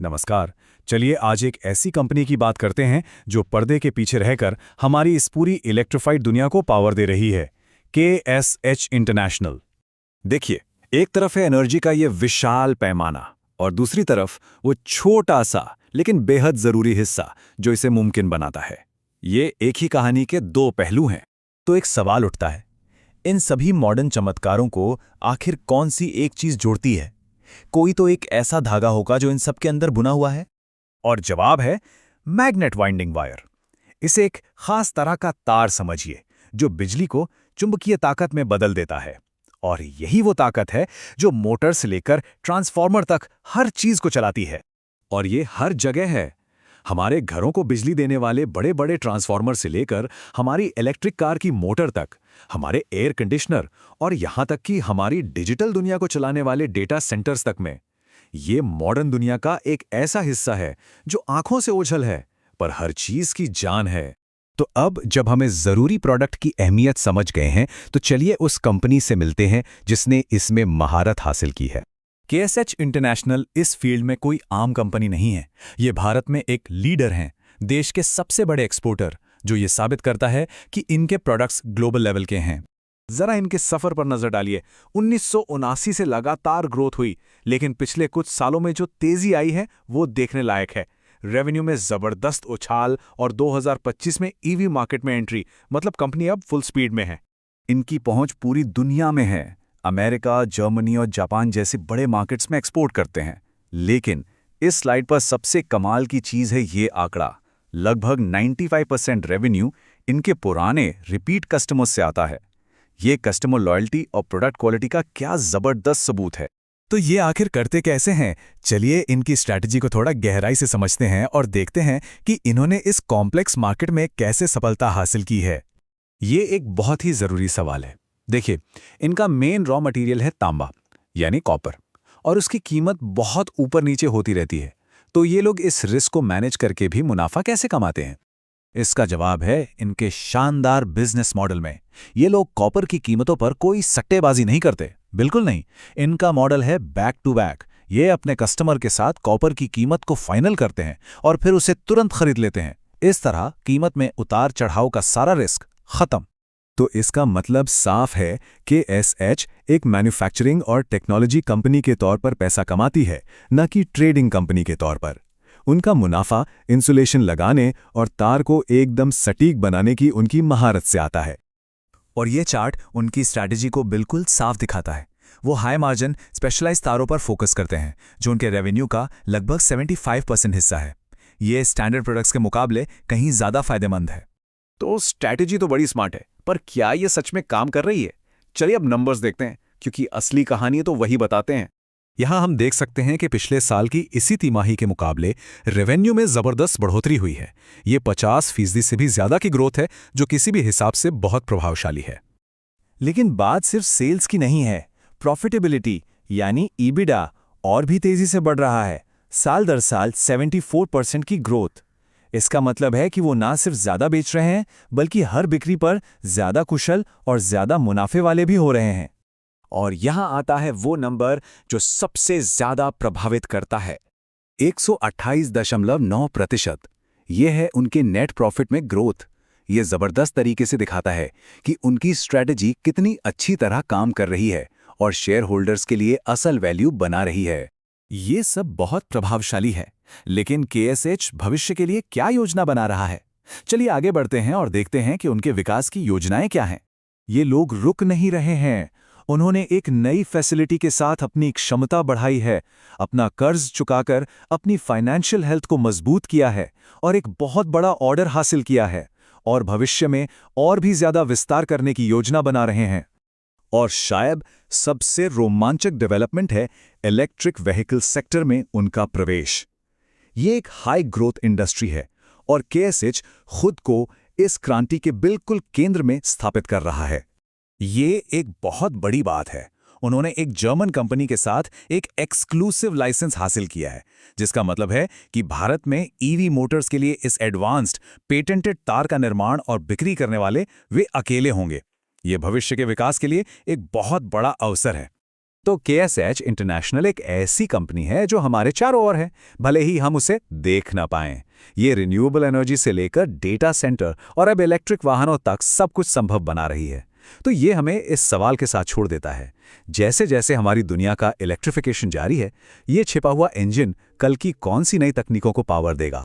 नमस्कार। चलिए आज एक ऐसी कंपनी की बात करते हैं जो पर्दे के पीछे रहकर हमारी इस पूरी इलेक्ट्रिफाइड दुनिया को पावर दे रही है। KSH international. देखिए, एक तरफ है एनर्जी का ये विशाल पैमाना और दूसरी तरफ वो छोटा सा लेकिन बेहद जरूरी हिस्सा जो इसे मुमकिन बनाता है। ये एक ही कहानी के दो पहलू हैं। तो एक सवाल उठता है, इन सभी मॉडर्न चमत्कारों को आखिर कौन सी एक चीज जोड़ती है? कोई तो एक ऐसा धागा होगा जो इन सब के अंदर बुना हुआ है। और जवाब है मैग्नेट वाइंडिंग वायर। इसे एक खास तरह का तार समझिए जो बिजली को चुंबकीय ताकत में बदल देता है। और यही वो ताकत है जो मोटर से लेकर ट्रांसफार्मर तक हर चीज को चलाती है। और ये हर जगह है। हमारे घरों को बिजली देने वाले बड़े बड़े ट्रांसफार्मर से लेकर हमारी इलेक्ट्रिक कार की मोटर तक, हमारे एयर कंडीशनर और यहां तक कि हमारी डिजिटल दुनिया को चलाने वाले डेटा सेंटर्स तक में। ये मॉडर्न दुनिया का एक ऐसा हिस्सा है जो आंखों से ओझल है पर हर चीज की जान है। तो अब जब हमें जरूरी प्रोडक्ट की अहमियत समझ गए हैं, तो चलिए उस कंपनी से मिलते हैं जिसने इसमें महारत हासिल की है। KSH इंटरनेशनल इस फील्ड में कोई आम कंपनी नहीं है। ये भारत में एक लीडर हैं, देश के सबसे बड़े एक्सपोर्टर, जो ये साबित करता है कि इनके प्रोडक्ट्स ग्लोबल लेवल के हैं। जरा इनके सफर पर नजर डालिए। 1979 से लगातार ग्रोथ हुई, लेकिन पिछले कुछ सालों में जो तेजी आई है वो देखने लायक है। रेवेन्यू में जबरदस्त उछाल और 2025 में ईवी मार्केट में एंट्री, मतलब कंपनी अब फुल स्पीड में है। इनकी पहुंच पूरी दुनिया में है। अमेरिका, जर्मनी और जापान जैसे बड़े मार्केट्स में एक्सपोर्ट करते हैं। लेकिन इस स्लाइड पर सबसे कमाल की चीज है ये आंकड़ा। लगभग 95% रेवेन्यू इनके पुराने रिपीट कस्टमर्स से आता है। ये कस्टमर लॉयल्टी और प्रोडक्ट क्वालिटी का क्या जबरदस्त सबूत है। तो ये आखिर करते कैसे हैं? चलिए इनकी स्ट्रैटेजी को थोड़ा गहराई से समझते हैं और देखते हैं कि इन्होंने इस कॉम्प्लेक्स मार्केट में कैसे सफलता हासिल की है। ये एक बहुत ही जरूरी सवाल है। देखिए, इनका मेन रॉ मटेरियल है तांबा, यानी कॉपर, और उसकी कीमत बहुत ऊपर नीचे होती रहती है। तो ये लोग इस रिस्क को मैनेज करके भी मुनाफा कैसे कमाते हैं? इसका जवाब है इनके शानदार बिजनेस मॉडल में। ये लोग कॉपर की कीमतों पर कोई सट्टेबाजी नहीं करते, बिल्कुल नहीं। इनका मॉडल है बैक टू बैक। ये अपने कस्टमर के साथ कॉपर की कीमत को फाइनल करते हैं और फिर उसे तुरंत खरीद लेते हैं। इस तरह कीमत में उतार चढ़ाव का सारा रिस्क खत्म। तो इसका मतलब साफ है कि KSH एक मैन्युफैक्चरिंग और टेक्नोलॉजी कंपनी के तौर पर पैसा कमाती है, न कि ट्रेडिंग कंपनी के तौर पर। उनका मुनाफा इंसुलेशन लगाने और तार को एकदम सटीक बनाने की उनकी महारत से आता है। और ये चार्ट उनकी स्ट्रैटेजी को बिल्कुल साफ दिखाता है। वो हाई मार्जिन स्पेशलाइज तारों पर फोकस करते हैं, जो उनके रेवेन्यू का लगभग 75% हिस्सा है। ये स्टैंडर्ड प्रोडक्ट्स के मुकाबले कहीं ज़्यादा फायदेमंद है। तो स्ट्रैटेजी तो बड़ी स्मार्ट है, पर क्या ये सच में काम कर रही है? चलिए अब नंबर्स देखते हैं, क्योंकि असली कहानी तो वही बताते हैं। यहाँ हम देख सकते हैं कि पिछले साल की इसी तिमाही के मुकाबले रेवेन्यू में जबरदस्त बढ़ोतरी हुई है। ये 50% से भी ज्यादा की ग्रोथ है, जो किसी भी हिसाब से बहुत प्रभावशाली है। लेकिन बात सिर्फ सेल्स की नहीं है। प्रॉफिटेबिलिटी यानी EBITDA और भी तेजी से बढ़ रहा है। साल दर साल 74% की ग्रोथ। इसका मतलब है कि वो ना सिर्फ ज्यादा बेच रहे हैं, बल्कि हर बिक्री पर ज्यादा कुशल और ज्यादा मुनाफे वाले भी हो रहे हैं। और यहां आता है वो नंबर जो सबसे ज्यादा प्रभावित करता है, 128.9%। यह है उनके नेट प्रॉफिट में ग्रोथ। ये जबरदस्त तरीके से दिखाता है कि उनकी स्ट्रैटेजी कितनी अच्छी तरह काम कर रही है और शेयर होल्डर्स के लिए असल वैल्यू बना रही है। ये सब बहुत प्रभावशाली है, लेकिन KSH भविष्य के लिए क्या योजना बना रहा है? चलिए आगे बढ़ते हैं और देखते हैं कि उनके विकास की योजनाएं क्या हैं। ये लोग रुक नहीं रहे हैं। उन्होंने एक नई फैसिलिटी के साथ अपनी क्षमता बढ़ाई है, अपना कर्ज चुकाकर अपनी फाइनेंशियल हेल्थ को मजबूत किया है और एक बहुत बड़ा ऑर्डर हासिल किया है, और भविष्य में और भी ज्यादा विस्तार करने की योजना बना रहे हैं। और शायद सबसे रोमांचक डेवलपमेंट है इलेक्ट्रिक व्हीकल सेक्टर में उनका प्रवेश। ये एक हाई ग्रोथ इंडस्ट्री है और KSH खुद को इस क्रांति के बिल्कुल केंद्र में स्थापित कर रहा है। ये एक बहुत बड़ी बात है। उन्होंने एक जर्मन कंपनी के साथ एक एक्सक्लूसिव लाइसेंस हासिल किया है, जिसका मतलब है कि भारत में ईवी मोटर्स के लिए इस एडवांस्ड पेटेंटेड तार का निर्माण और बिक्री करने वाले वे अकेले होंगे। ये भविष्य के विकास के लिए एक बहुत बड़ा अवसर है। तो KSH इंटरनेशनल एक ऐसी कंपनी है जो हमारे चारों ओर है, भले ही हम उसे देख ना पाएं। ये रिन्यूएबल एनर्जी से लेकर डेटा सेंटर और अब इलेक्ट्रिक वाहनों तक सब कुछ संभव बना रही है। तो ये हमें इस सवाल के साथ छोड़ देता है, जैसे जैसे हमारी दुनिया का इलेक्ट्रिफिकेशन जारी है, ये छिपा हुआ इंजन कल की कौन सी नई तकनीकों को पावर देगा।